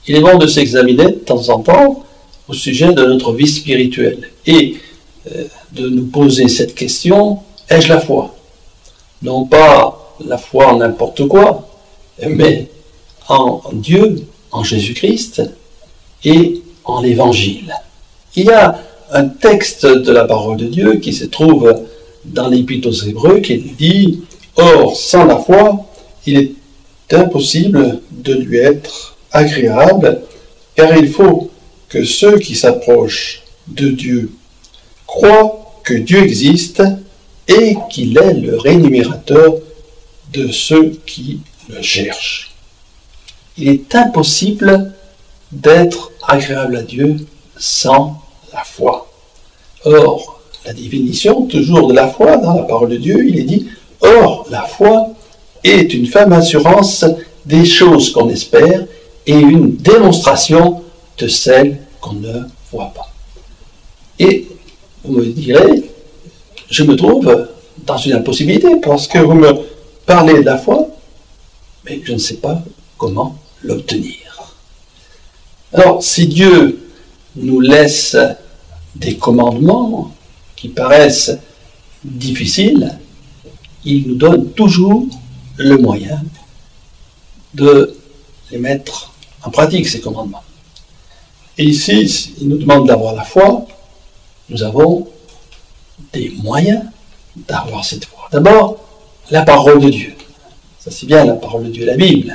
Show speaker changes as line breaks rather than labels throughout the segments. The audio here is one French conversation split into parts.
il est bon de s'examiner de temps en temps au sujet de notre vie spirituelle et de nous poser cette question, ai-je la foi? Non pas la foi en n'importe quoi, mais en Dieu, en Jésus-Christ et en l'Évangile. Il y a un texte de la parole de Dieu qui se trouve dans l'Épître aux Hébreux qui dit « Or, sans la foi, il est impossible de lui être agréable, car il faut que ceux qui s'approchent de Dieu croient que Dieu existe et qu'il est le rémunérateur de ceux qui le cherchent. » Il est impossible d'être agréable à Dieu sans la foi. Or, la définition toujours de la foi dans la parole de Dieu, il est dit « Or, la foi est une ferme assurance des choses qu'on espère et une démonstration de celles qu'on ne voit pas. » Et vous me direz, je me trouve dans une impossibilité parce que vous me parlez de la foi, mais je ne sais pas comment l'obtenir. Alors, si Dieu nous laisse des commandements qui paraissent difficiles, il nous donne toujours le moyen de les mettre en pratique, ces commandements. Et ici, il nous demande d'avoir la foi, nous avons des moyens d'avoir cette foi. D'abord, la parole de Dieu. Ça, c'est bien la parole de Dieu, la Bible.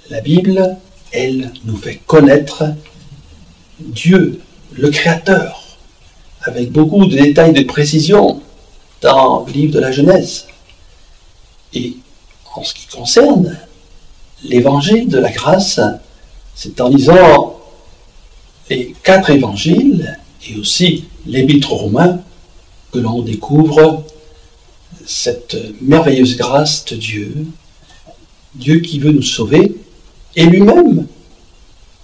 La Bible, elle nous fait connaître Dieu, le Créateur, avec beaucoup de détails de précision dans le livre de la Genèse. Et en ce qui concerne l'évangile de la grâce, c'est en lisant les 4 évangiles et aussi l'épître aux Romains que l'on découvre cette merveilleuse grâce de Dieu, Dieu qui veut nous sauver et lui-même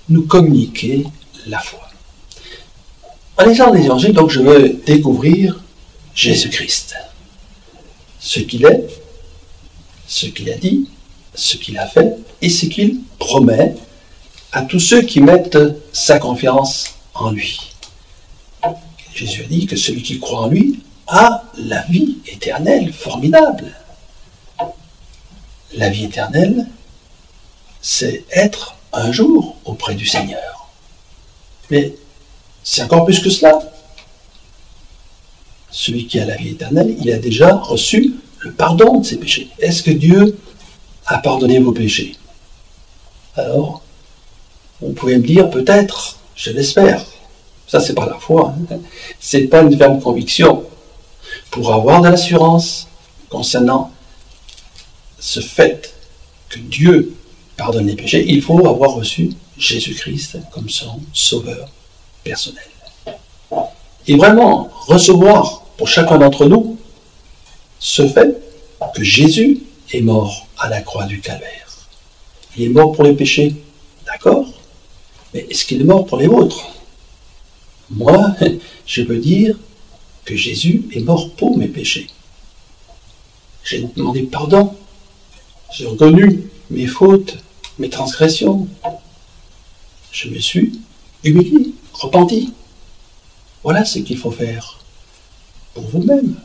nous communiquer la foi. En lisant les évangiles, donc, je veux découvrir Jésus-Christ, ce qu'il est, ce qu'il a dit, ce qu'il a fait et ce qu'il promet à tous ceux qui mettent sa confiance en lui. Jésus a dit que celui qui croit en lui a la vie éternelle, formidable. La vie éternelle, c'est être un jour auprès du Seigneur. Mais c'est encore plus que cela. Celui qui a la vie éternelle, il a déjà reçu le pardon de ses péchés. Est-ce que Dieu a pardonné vos péchés? Alors, vous pouvez me dire peut-être, je l'espère. Ça, c'est pas la foi. C'est pas une ferme conviction. Pour avoir de l'assurance concernant ce fait que Dieu pardonne les péchés, il faut avoir reçu Jésus-Christ comme son sauveur personnel. Et vraiment recevoir pour chacun d'entre nous ce fait que Jésus est mort à la croix du Calvaire. Il est mort pour les péchés, d'accord, mais est-ce qu'il est mort pour les vôtres? Moi, je peux dire que Jésus est mort pour mes péchés. J'ai demandé pardon, j'ai reconnu mes fautes, mes transgressions. Je me suis humilié, repenti. Voilà ce qu'il faut faire pour vous-même,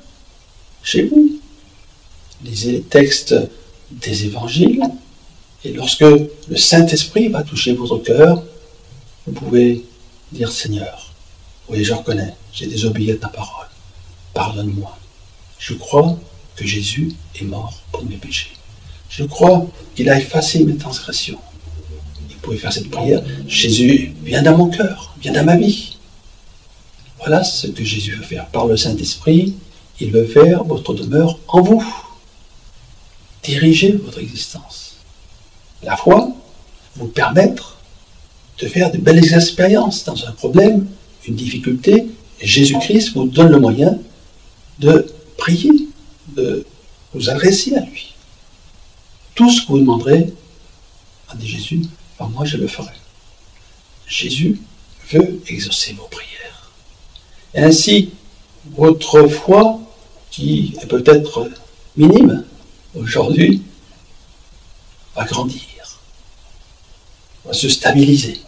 chez vous. Lisez les textes des évangiles et lorsque le Saint-Esprit va toucher votre cœur, vous pouvez dire « Seigneur, oui, je reconnais, j'ai désobéi à ta parole. Pardonne-moi. Je crois que Jésus est mort pour mes péchés. Je crois qu'il a effacé mes transgressions. » Vous pouvez faire cette prière. Jésus, viens dans mon cœur, viens dans ma vie. Voilà ce que Jésus veut faire. Par le Saint-Esprit, il veut faire votre demeure en vous. Diriger votre existence. La foi vous permettre de faire de belles expériences dans un problème, une difficulté. Et Jésus-Christ vous donne le moyen de prier, de vous adresser à lui. Tout ce que vous demanderez, a dit Jésus, par moi je le ferai. Jésus veut exaucer vos prières. Et ainsi, votre foi, qui est peut-être minime aujourd'hui, va grandir. on va se stabiliser.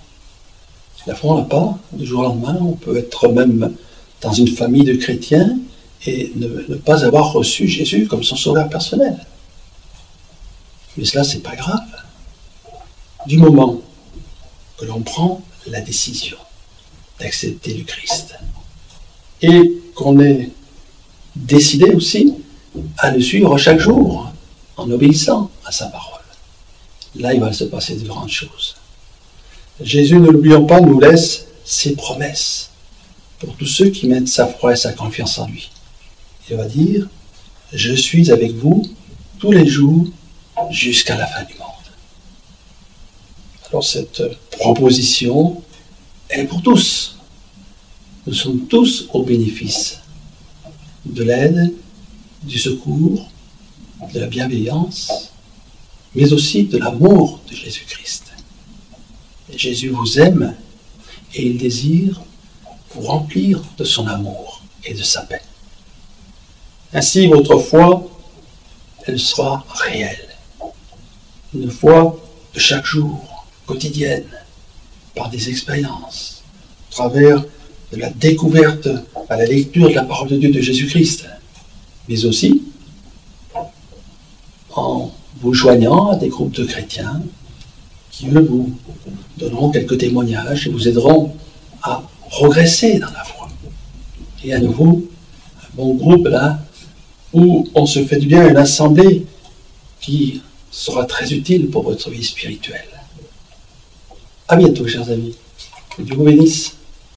La foi, on n'a pas, du jour au lendemain, on peut être même dans une famille de chrétiens et ne pas avoir reçu Jésus comme son sauveur personnel. Mais cela, c'est pas grave. Du moment que l'on prend la décision d'accepter le Christ et qu'on est décidé aussi à le suivre chaque jour en obéissant à sa parole, là, il va se passer de grandes choses. Jésus, ne l'oublions pas, nous laisse ses promesses pour tous ceux qui mettent sa foi et sa confiance en lui. Il va dire, je suis avec vous tous les jours jusqu'à la fin du monde. Alors cette proposition, elle est pour tous. Nous sommes tous au bénéfice de l'aide, du secours, de la bienveillance, mais aussi de l'amour de Jésus-Christ. Et Jésus vous aime et il désire vous remplir de son amour et de sa paix. Ainsi, votre foi, elle sera réelle. Une foi de chaque jour, quotidienne, par des expériences, à travers de la découverte à la lecture de la parole de Dieu de Jésus-Christ, mais aussi en vous joignant à des groupes de chrétiens qui, eux, vous donneront quelques témoignages et vous aideront à progresser dans la foi. Et à nouveau, un bon groupe là, où on se fait du bien, une assemblée qui sera très utile pour votre vie spirituelle. À bientôt, chers amis. Que Dieu vous bénisse.